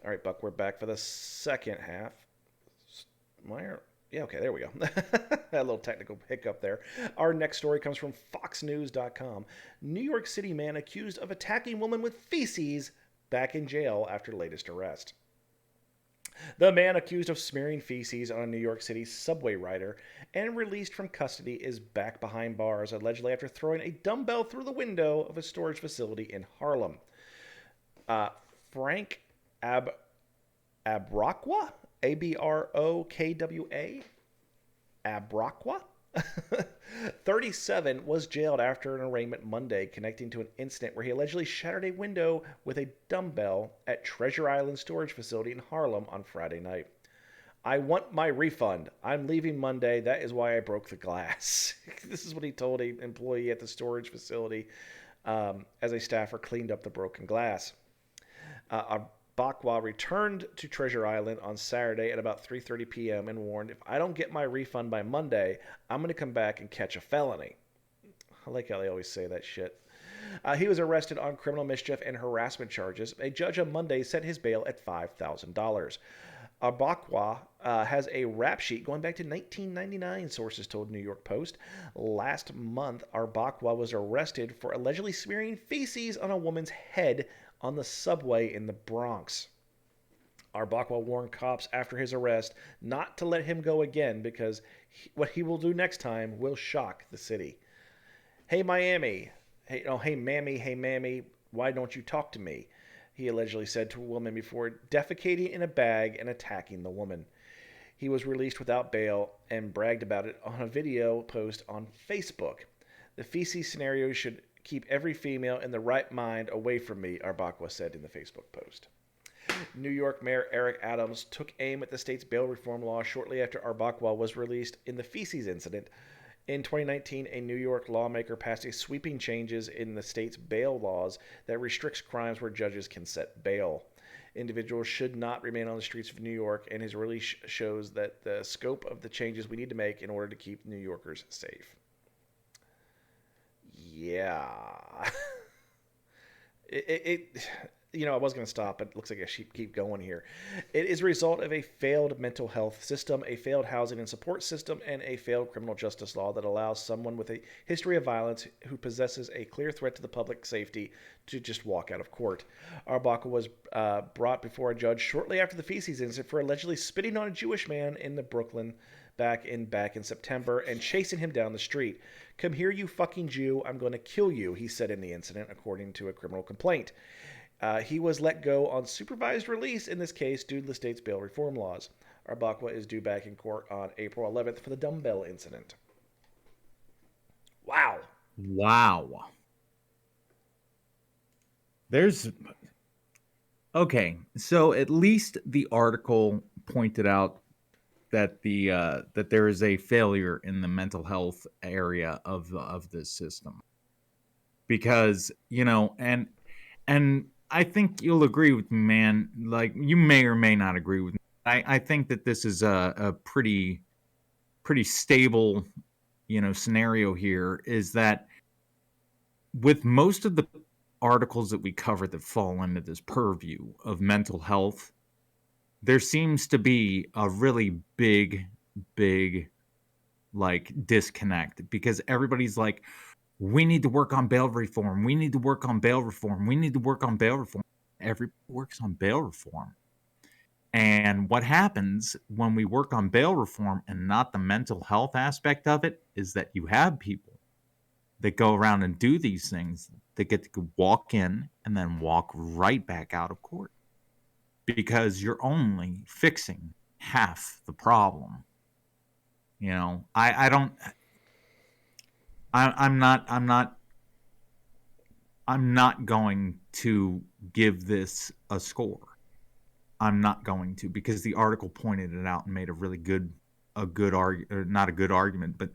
All right, Buck, we're back for the second half. Where? Yeah, okay, there we go. A little technical hiccup there. Our next story comes from FoxNews.com. New York City man accused of attacking woman with feces back in jail after latest arrest. The man accused of smearing feces on a New York City subway rider and released from custody is back behind bars, allegedly after throwing a dumbbell through the window of a storage facility in Harlem. Uh, Frank Ab Abraqua, Abrokwa, Abraqua, 37, was jailed after an arraignment Monday connecting to an incident where he allegedly shattered a window with a dumbbell at Treasure Island storage facility in Harlem on Friday night. I want my refund. I'm leaving Monday. That is why I broke the glass. This is what he told an employee at the storage facility as a staffer cleaned up the broken glass. Bakwa returned to Treasure Island on Saturday at about 3:30 p.m. and warned, "If I don't get my refund by Monday, I'm going to come back and catch a felony." I like how they always say that shit. He was arrested on criminal mischief and harassment charges. A judge on Monday set his bail at $5,000. Abakwa has a rap sheet going back to 1999, sources told New York Post. Last month, Arbakwa was arrested for allegedly smearing feces on a woman's head on the subway in the Bronx. Arbakwa warned cops after his arrest not to let him go again because what he will do next time will shock the city. Hey, Miami. Hey, mammy, why don't you talk to me? He allegedly said to a woman before defecating in a bag and attacking the woman. He was released without bail and bragged about it on a video post on Facebook. The feces scenario should keep every female in the right mind away from me, Arbakwa said in the Facebook post. New York Mayor Eric Adams took aim at the state's bail reform law shortly after Arbakwa was released in the feces incident. In 2019, a New York lawmaker passed a sweeping changes in the state's bail laws that restricts crimes where judges can set bail. Individuals should not remain on the streets of New York, and his release shows that the scope of the changes we need to make in order to keep New Yorkers safe. Yeah. it I was going to stop, but it looks like I should keep going here. It is a result of a failed mental health system, a failed housing and support system, and a failed criminal justice law that allows someone with a history of violence who possesses a clear threat to the public safety to just walk out of court. Arbaka was brought before a judge shortly after the feces incident for allegedly spitting on a Jewish man in the Brooklyn back in September and chasing him down the street. "Come here, you fucking Jew. I'm going to kill you," he said in the incident, according to a criminal complaint. He was let go on supervised release in this case due to the state's bail reform laws. Arbakwa is due back in court on April 11th for the dumbbell incident. Wow. Wow. There's okay. So at least the article pointed out that that there is a failure in the mental health area of this system because and I think you'll agree with me, man. Like you may or may not agree with me. I think that this is a pretty stable scenario here. Is that with most of the articles that we cover that fall into this purview of mental health, there seems to be a really big like disconnect because everybody's like, we need to work on bail reform. We need to work on bail reform. We need to work on bail reform. Everybody works on bail reform. And what happens when we work on bail reform and not the mental health aspect of it is that you have people that go around and do these things that get to walk in and then walk right back out of court because you're only fixing half the problem. I don't. I'm not. I'm not going to give this a score. I'm not going to because the article pointed it out and made a good argument, not a good argument, but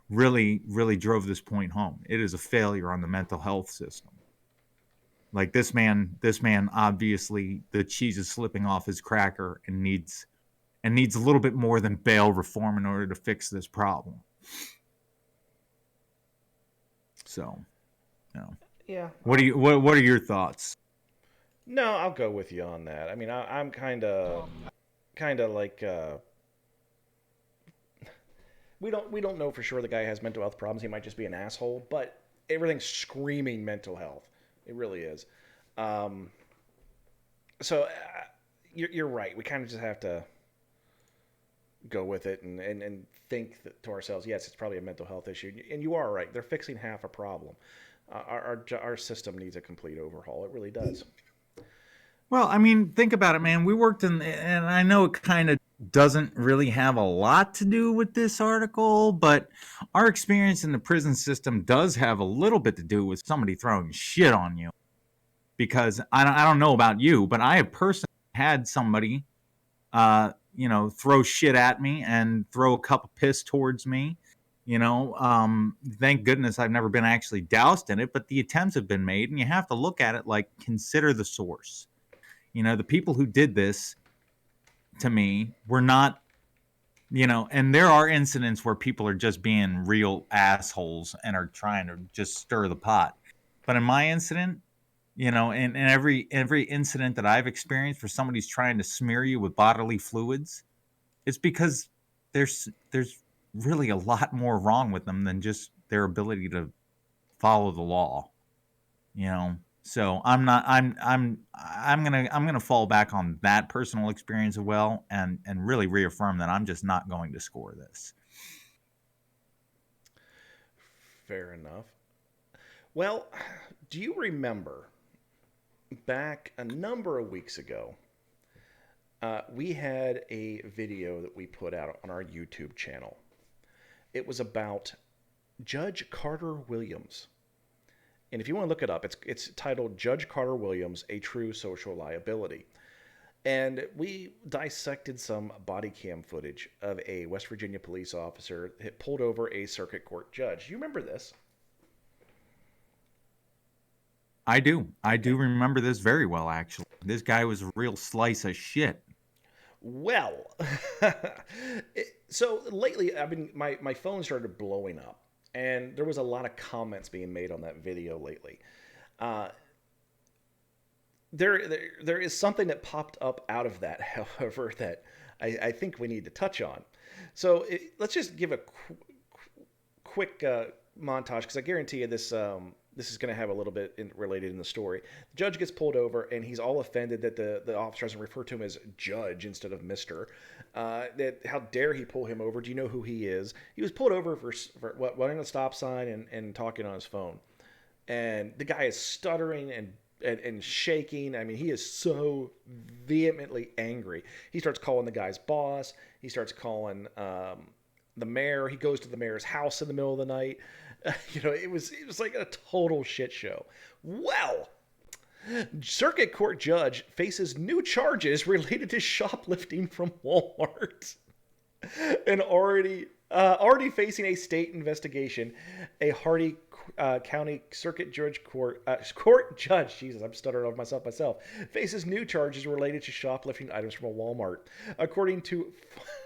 really drove this point home. It is a failure on the mental health system. Like this man obviously the cheese is slipping off his cracker and needs a little bit more than bail reform in order to fix this problem. So, Yeah. what are your thoughts? No, I'll go with you on that. I mean, I'm kind of like we don't know for sure the guy has mental health problems. He might just be an asshole, but everything's screaming mental health. It really is. Um, so you're right. We kind of just have to go with it and think to ourselves, yes, it's probably a mental health issue. And you are right. They're fixing half a problem. Our system needs a complete overhaul. It really does. Well, I mean, think about it, man. We worked in, and I know it kind of doesn't really have a lot to do with this article, but our experience in the prison system does have a little bit to do with somebody throwing shit on you. Because I don't know about you, but I have personally had somebody, throw shit at me and throw a cup of piss towards me. Thank goodness I've never been actually doused in it, but the attempts have been made, and you have to look at it like consider the source. The people who did this to me were not, and there are incidents where people are just being real assholes and are trying to just stir the pot. But in my incident, and every incident that I've experienced where somebody's trying to smear you with bodily fluids, it's because there's really a lot more wrong with them than just their ability to follow the law. you know so I'm gonna fall back on that personal experience as well, and really reaffirm that I'm just not going to score this. Fair enough. Well, do you remember back a number of weeks ago, we had a video that we put out on our YouTube channel. It was about Judge Carter Williams. And if you want to look it up, it's titled Judge Carter Williams, A True Social Liability. And we dissected some body cam footage of a West Virginia police officer that pulled over a circuit court judge. You remember this? I do remember this very well, actually. This guy was a real slice of shit. Well, so lately, I've been my phone started blowing up, and there was a lot of comments being made on that video lately. Uh, there is something that popped up out of that, however, that I think we need to touch on. So let's just give a quick montage because I guarantee you this is going to have a little bit related in the story. The judge gets pulled over and he's all offended that the officer doesn't refer to him as judge instead of Mister. That how dare he pull him over? Do you know who he is? He was pulled over for running a stop sign and talking on his phone. And the guy is stuttering and shaking. I mean, he is so vehemently angry. He starts calling the guy's boss. He starts calling the mayor. He goes to the mayor's house in the middle of the night. It was like a total shit show. Well, circuit court judge faces new charges related to shoplifting from Walmart. And already facing a state investigation, a Hardy County Circuit Judge Court Judge, Jesus, I'm stuttering over myself, faces new charges related to shoplifting items from a Walmart. According to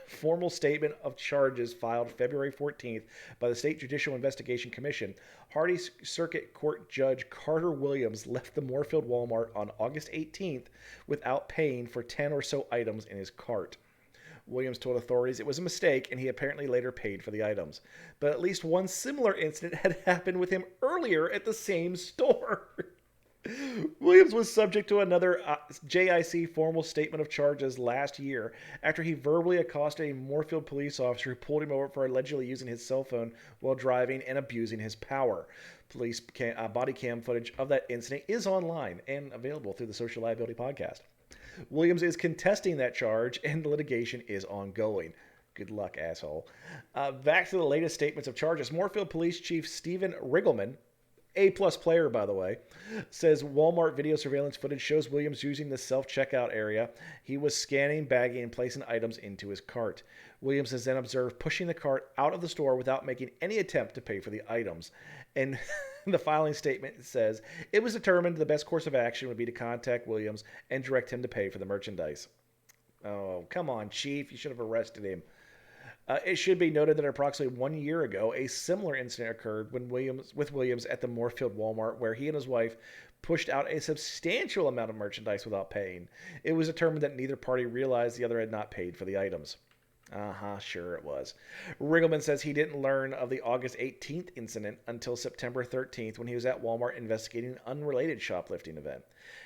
formal statement of charges filed February 14th by the State Judicial Investigation Commission, Hardy Circuit Court Judge Carter Williams left the Moorfield Walmart on August 18th without paying for 10 or so items in his cart. Williams told authorities it was a mistake, and he apparently later paid for the items. But at least one similar incident had happened with him earlier at the same store. Williams was subject to another JIC formal statement of charges last year after he verbally accosted a Moorfield police officer who pulled him over for allegedly using his cell phone while driving and abusing his power. Police body cam footage of that incident is online and available through the Social Liability Podcast. Williams is contesting that charge, and the litigation is ongoing. Good luck, asshole. Back to the latest statements of charges. Moorfield Police Chief Stephen Riggleman, A-plus player, by the way, says Walmart video surveillance footage shows Williams using the self-checkout area. He was scanning, bagging, and placing items into his cart. Williams is then observed pushing the cart out of the store without making any attempt to pay for the items. And the filing statement says, it was determined the best course of action would be to contact Williams and direct him to pay for the merchandise. Oh, come on, Chief. You should have arrested him. It should be noted that approximately 1 year ago, a similar incident occurred with Williams at the Moorfield Walmart, where he and his wife pushed out a substantial amount of merchandise without paying. It was determined that neither party realized the other had not paid for the items. Sure it was. Riggleman says he didn't learn of the August 18th incident until September 13th when he was at Walmart investigating an unrelated shoplifting event.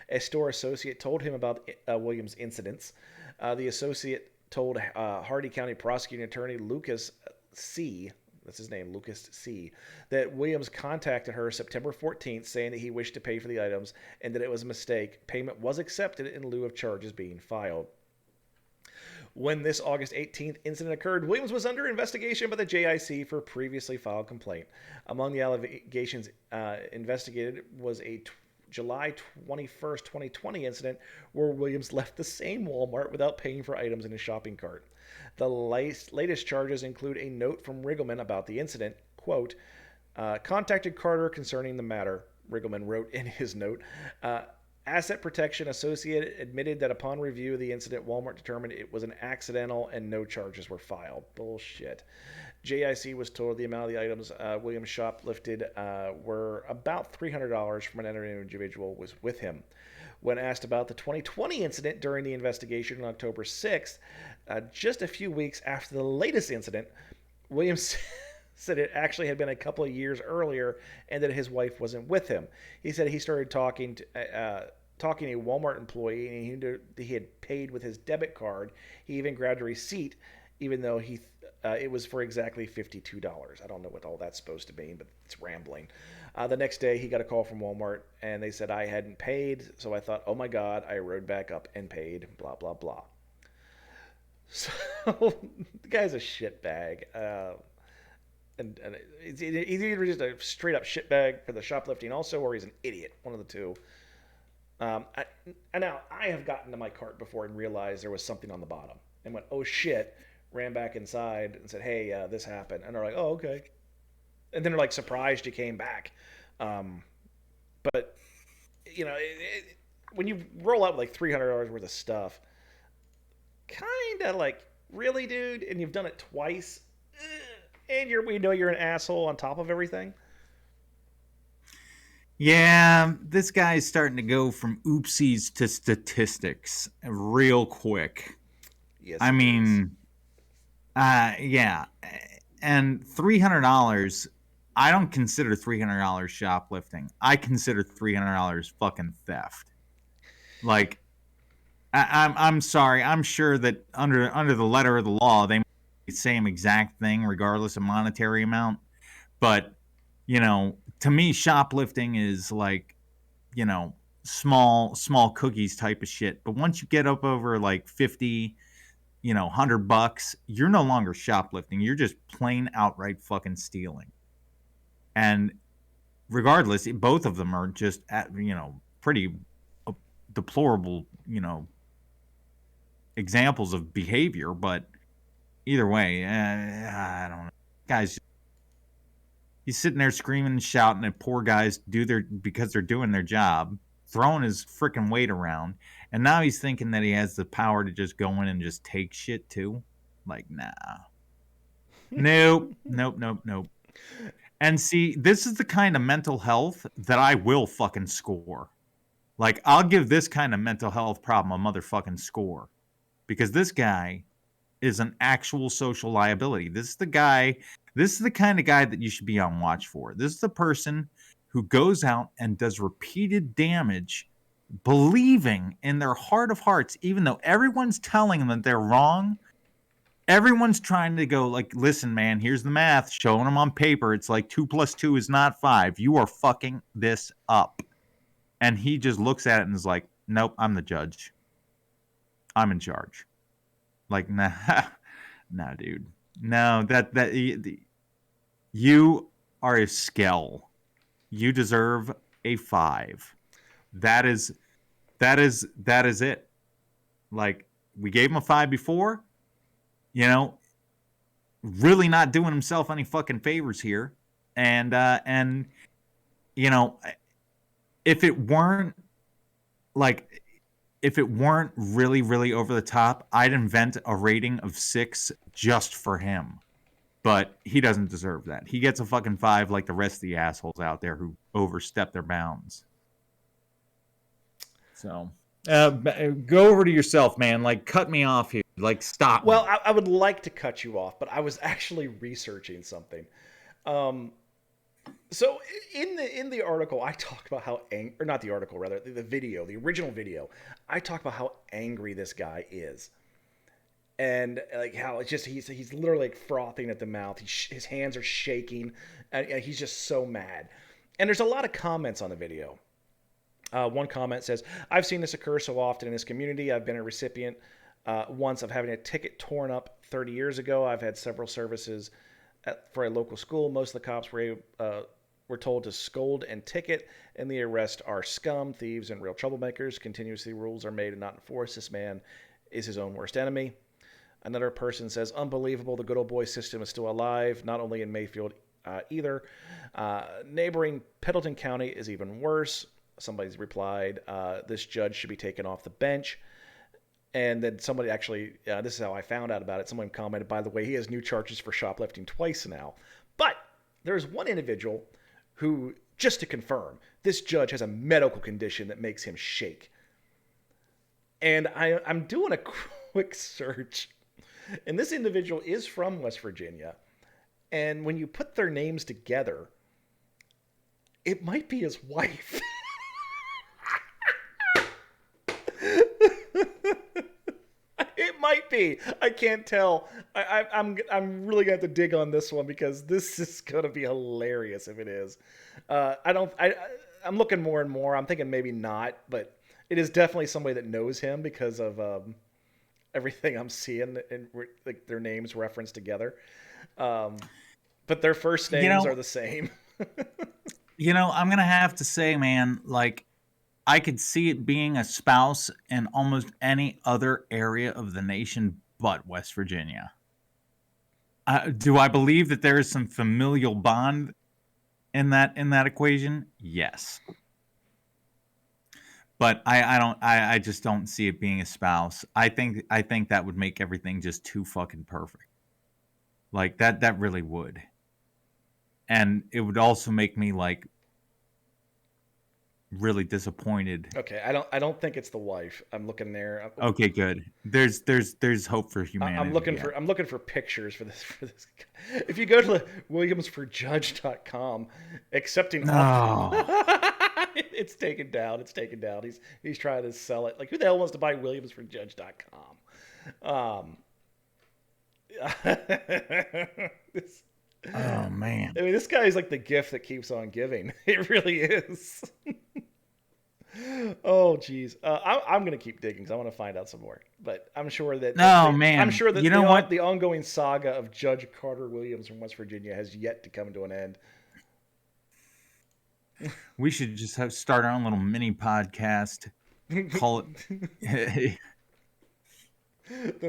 A store associate told him about Williams' incidents. The associate told Hardy County prosecuting attorney Lucas C. That's his name, Lucas C. That Williams contacted her September 14th saying that he wished to pay for the items and that it was a mistake. Payment was accepted in lieu of charges being filed. When this August 18th incident occurred, Williams was under investigation by the JIC for previously filed complaint. Among the allegations investigated was a July 21st, 2020 incident where Williams left the same Walmart without paying for items in his shopping cart. The latest charges include a note from Riggleman about the incident. Quote, contacted Carter concerning the matter, Riggleman wrote in his note. Asset Protection Associated admitted that upon review of the incident, Walmart determined it was an accidental and no charges were filed. Bullshit. JIC was told the amount of the items Williams shoplifted were about $300 from another individual was with him. When asked about the 2020 incident during the investigation on October 6th, just a few weeks after the latest incident, Williams said it actually had been a couple of years earlier and that his wife wasn't with him. He said he started talking to a Walmart employee and he knew he had paid with his debit card. He even grabbed a receipt, even though it was for exactly $52. I don't know what all that's supposed to mean, but it's rambling. The next day, he got a call from Walmart, and they said I hadn't paid, so I thought, oh my God, I rode back up and paid, blah, blah, blah. So, the guy's a shitbag. And he's either just a straight up shitbag for the shoplifting also, or he's an idiot, one of the two. And now I have gotten to my cart before and realized there was something on the bottom and went, oh shit, ran back inside and said, hey, this happened. And they're like, oh, okay. And then they're like surprised you came back. But, you know, when you roll out with like $300 worth of stuff, kind of like, really, dude? And you've done it twice? And we know you're an asshole on top of everything? Yeah, this guy's starting to go from oopsies to statistics real quick. Yes, I mean, yeah. And $300, I don't consider $300 shoplifting. I consider $300 fucking theft. Like, I'm sorry. I'm sure that under the letter of the law, they the same exact thing regardless of monetary amount, but you know, to me shoplifting is like, you know, small cookies type of shit, but once you get up over like 50, you know, $100, you're no longer shoplifting, you're just plain outright fucking stealing. And regardless, both of them are just you know, pretty deplorable, you know, examples of behavior, but either way, I don't know. Guys, he's sitting there screaming and shouting at poor guys because they're doing their job, throwing his freaking weight around, and now he's thinking that he has the power to just go in and just take shit too. Like, nah. Nope. And see, this is the kind of mental health that I will fucking score. Like, I'll give this kind of mental health problem a motherfucking score. Because this guy is an actual social liability. This is the kind of guy that you should be on watch for. This is the person who goes out and does repeated damage, believing in their heart of hearts, even though everyone's telling them that they're wrong. Everyone's trying to go like, listen, man, here's the math, showing them on paper. It's like 2 + 2 is not 5. You are fucking this up. And he just looks at it and is like, nope, I'm the judge. I'm in charge. Like, nah, nah, dude. No, you are a skell. You deserve a 5. That is it. Like, we gave him a 5 before, you know, really not doing himself any fucking favors here. And you know, if it weren't really, really over the top, I'd invent a rating of 6 just for him. But he doesn't deserve that. He gets a fucking 5 like the rest of the assholes out there who overstep their bounds. So go over to yourself, man. Like, cut me off here. Like, stop Well, me. I would like to cut you off, but I was actually researching something. Um, so in the article, I talk about how or not the article, rather the video, the original video. I talk about how angry this guy is, and like how it's just he's literally like frothing at the mouth. His hands are shaking, and he's just so mad. And there's a lot of comments on the video. One comment says, "I've seen this occur so often in this community. I've been a recipient once of having a ticket torn up 30 years ago. I've had several services for a local school. Most of the cops were told to scold and ticket, and the arrest are scum, thieves, and real troublemakers. Continuously, rules are made and not enforced. This man is his own worst enemy." Another person says, "Unbelievable. The good old boy system is still alive, not only in Mayfield either. Neighboring Pendleton County is even worse." Somebody's replied, "This judge should be taken off the bench." And then somebody actually, this is how I found out about it. Someone commented, "By the way, he has new charges for shoplifting twice now." But there's one individual who, just to confirm, this judge has a medical condition that makes him shake. And I'm doing a quick search. And this individual is from West Virginia. And when you put their names together, it might be his wife. It might be. I can't tell. I'm really gonna have to dig on this one because this is gonna be hilarious if it is. I'm looking more and more. I'm thinking maybe not, but it is definitely somebody that knows him because of everything I'm seeing and like their names referenced together. Um, but their first You names know, are the same. I'm gonna have to say, man, like, I could see it being a spouse in almost any other area of the nation but West Virginia. Do I believe that there is some familial bond in that equation? Yes, but I just don't see it being a spouse. I think that would make everything just too fucking perfect. Like that really would, and it would also make me like really disappointed. Okay, I don't think it's the wife. I'm looking there. Okay, good. There's hope for I'm humanity looking yet. for pictures for this. If you go to williamsforjudge.com, accepting offer, No. it's taken down. It's taken down. He's trying to sell it. Like who the hell wants to buy williamsforjudge.com? This, Oh man. I mean, this guy is like the gift that keeps on giving. It really is. Oh, geez. I'm gonna keep digging because I want to find out some more. But I'm sure that No, I'm man. sure that You know what? the ongoing saga of Judge Carter Williams from West Virginia has yet to come to an end. We should just start our own little mini podcast. Call it.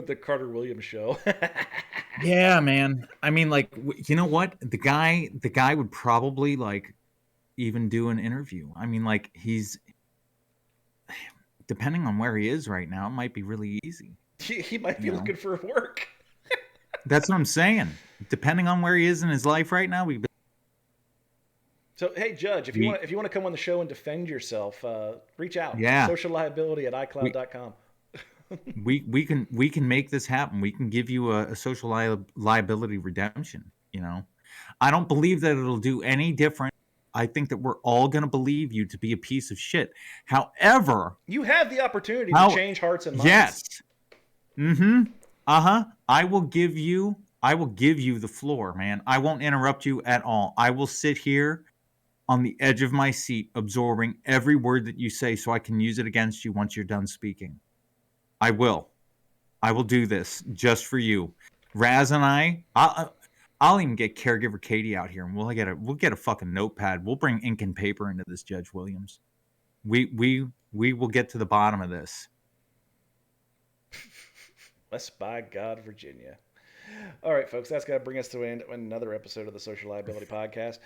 The Carter Williams show. Yeah, man. I mean, like, you know what? The guy would probably like even do an interview. I mean, like, he's depending on where he is right now, it might be really easy. He might be You know, looking for work. that's what I'm saying. Depending on where he is in his life right now, So hey, Judge, we if you want to come on the show and defend yourself, reach out. yeah, Social liability at we icloud.com. we can make this happen. We can give you a social liability redemption. I don't believe that it'll do any different. I think that we're all going to believe you to be a piece of shit. However, You have the opportunity to how change hearts and minds. yes, mm-hmm, uh-huh. I will give you the floor, man. I won't interrupt you at all. I will sit here on the edge of my seat, absorbing every word that you say so I can use it against you once you're done speaking. I will. I will do this just for you. Raz and I'll even get caregiver Katie out here and we'll get a fucking notepad. We'll bring ink and paper into this, Judge Williams. We will get to the bottom of this. West by God, Virginia. All right, folks, that's going to bring us to end another episode of the Social Liability Podcast.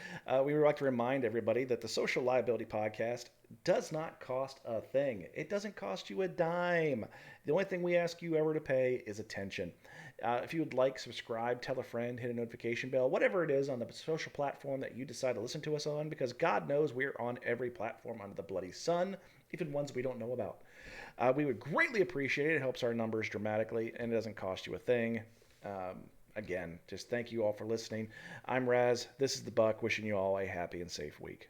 We would like to remind everybody that the Social Liability Podcast does not cost a thing. It doesn't cost you a dime. The only thing we ask you ever to pay is attention. If you would like, subscribe, tell a friend, hit a notification bell, whatever it is on the social platform that you decide to listen to us on, because God knows we're on every platform under the bloody sun. even ones we don't know about. We would greatly appreciate it. It helps our numbers dramatically, and it doesn't cost you a thing. Again, just thank you all for listening. I'm Raz. This is the Buck, wishing you all a happy and safe week.